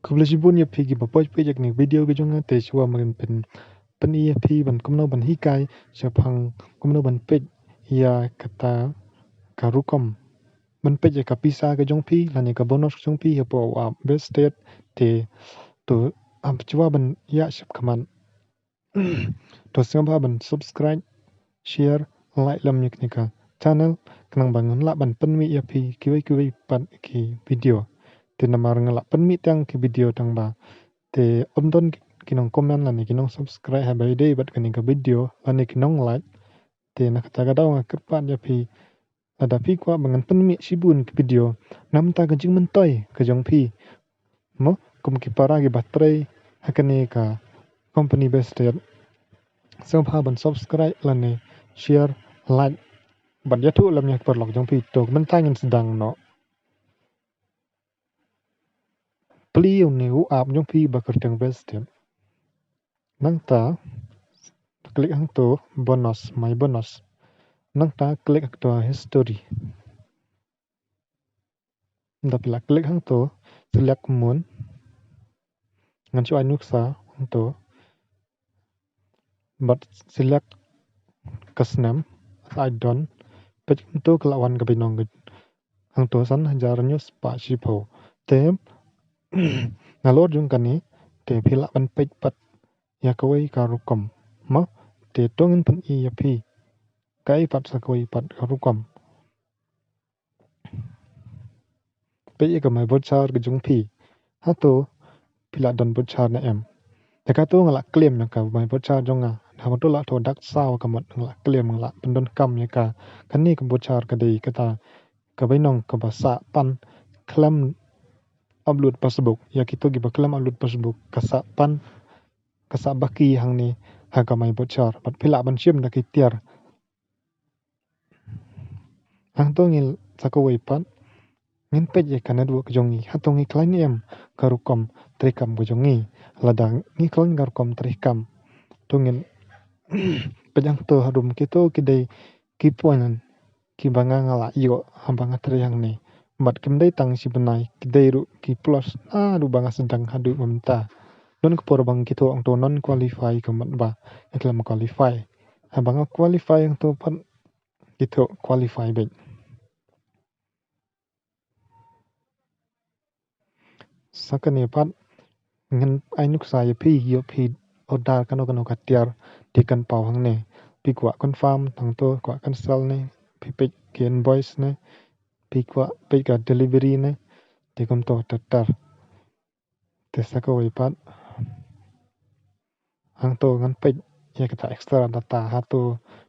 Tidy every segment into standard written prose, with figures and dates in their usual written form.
Kublajibun ya pigi bapoy pejak ni video ke jonga te chua magan pen iya pi ban kumno ban hikai chapang kumno ban pej ya kata karukom ban pej ya kapisa ke jong pi lani ka bonus jong pi ya po wa best state te to am chua ban ya shap kaman to singba ban subscribe share like lam nik nika channel kanang bangun la ban pen mi ya pi kiwi pan ki video te namar ngala pen mi tang ki video tang ba te omdon kinong comment lani kinong subscribe ha bai dei bat kani ka video lani kinong like te nakata ga daw nga kerpan ya pi ada pi kwa bangan pen mi sibun ki video nam ta ka jing mentoy ka jong pi mo kum ki para ki baterai hakani ka company based so ha ban subscribe lani share like ban ya tu lam yak perlok jong pi to men tangin sedang no pliu ni u ap jong pi ba kerteng best nang ta klik hang tu bonus my bonus nang ta klik hang tu history nda pila klik hang tu select mun ngan chu anuk sa hang tu but select kasnam I don't pej hang tu kelawan ka binong hang tu san hajar news pa shi pho tem ngalor jung kani te phila ban pej pat ya kawai ka rukom ma te tongin pan I ya pi kai pat sa kawai pat ka rukom pej ka mai bochar ka jung pi ha tu pila don bochar na em te ka tu ngala claim na ka mai bochar jonga ha tu la to dak saw ka mat ngala claim ngala pendon kam ya ka kani ka bochar ka dei ka ta ka bainong ka basa pan claim upload Facebook ya kitu gi baklam upload Facebook kasa pan kasa baki hang ni ha ka mai bochar pat phila ban chim da ki tiar hang to ngil sakawai pan ngin pej ya kana du jongi hatongi klain em karukom trikam bojongi ladang ngi klon karukom trikam tungin pejang to harum kito kidai ki poinan ki banga ngala yo hambanga triyang ni mat kimdai tang si benai kidai ru ki plus ru banga sedang hadu memta non ko bang kito ang to non qualify ka mat ba eklam qualify hambanga qualify ang to pan kito qualify be sakane pat ngin ainuk sa ya pi yo pi order kano katiar dikan pau hang ne pi kwa confirm tang to kwa cancel ne pi pe ki invoice ne pi kwa pe ka delivery ne dikom to tatar te sakawai pat hang to ngan pe ya kata extra data ha to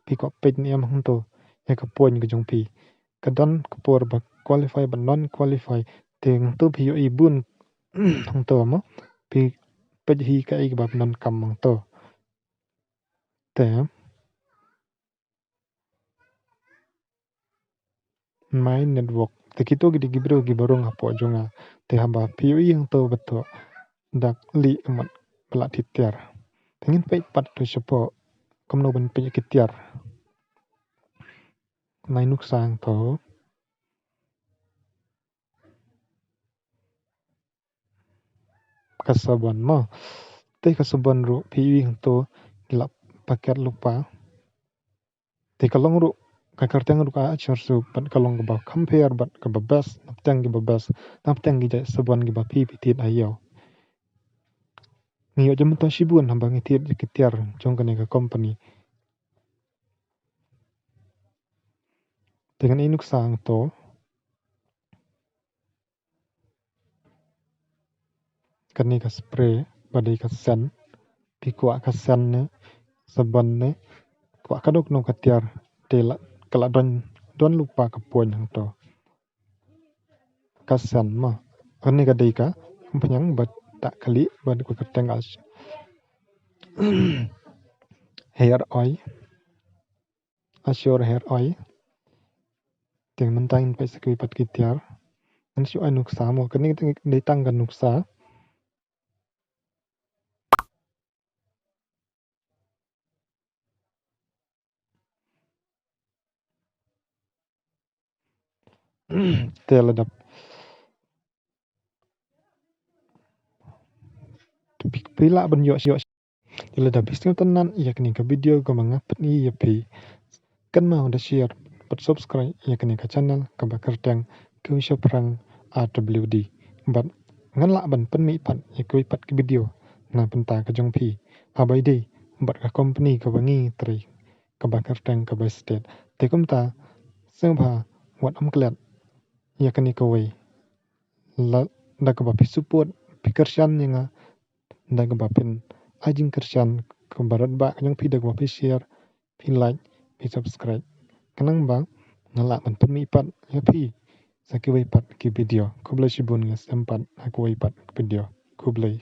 pi kwa pe ni am hang to ya ka poin ka jong pi kadon ka por ba qualify ba non qualify te ngang to pi yo ibun hang to mo pi pe hi ka ik ba non kam hang to te my network te kito gidi gibro gibarong hapo jonga te hamba POE yang to beto dak li amat pela titiar tengin pe pat to sepo komno ben pe kitiar nai nuk sang to kasabon mo te kasabon ru POE yang to gila paket lupa te kalong ru kakarteng ru ka achar su pat kalong ba compare bat ka babas napteng gi babas napteng gi sabon gi ba pi pitit ayo ngiyo jam to shibun hamba ngitir kitiar jong kane ka company dengan inuk sang to kani ka spray badai ka sen pi kwa ka sen ne sabon ne kwa kadok no katiar tela kala don lupa ka poin hang to ka sen ma kani ka dei ka penyang bat tak kali bad ko kateng as hair oil assure hair oil ting mentain pe sakui pat kitiar an syu anuk sa mo kani dei tang kan nuksa tela dap pila ban yo Jila da bising tenan yakni ka video ko mga pni yapi kan mau da share pat subscribe yakni ka channel ka bakar tang ku shoprang RWD bat ngan la ban pen mi pat yakui pat ki video na penta ka jong pi abai dei bat ka company ka bangi tri ka bakar tang ka ba state te kum ta sang ba wat am klet yakni ka wei la da ka ba pi support pi kershan nga da ka ba pen ajing kershan ka barat ba ka jong pi da ka ba pi share pi like pi subscribe kanang ba ngala ban pen mi pat yapi sa ki wei pat ki video kublai shibun nga sempat aku wei pat video kublai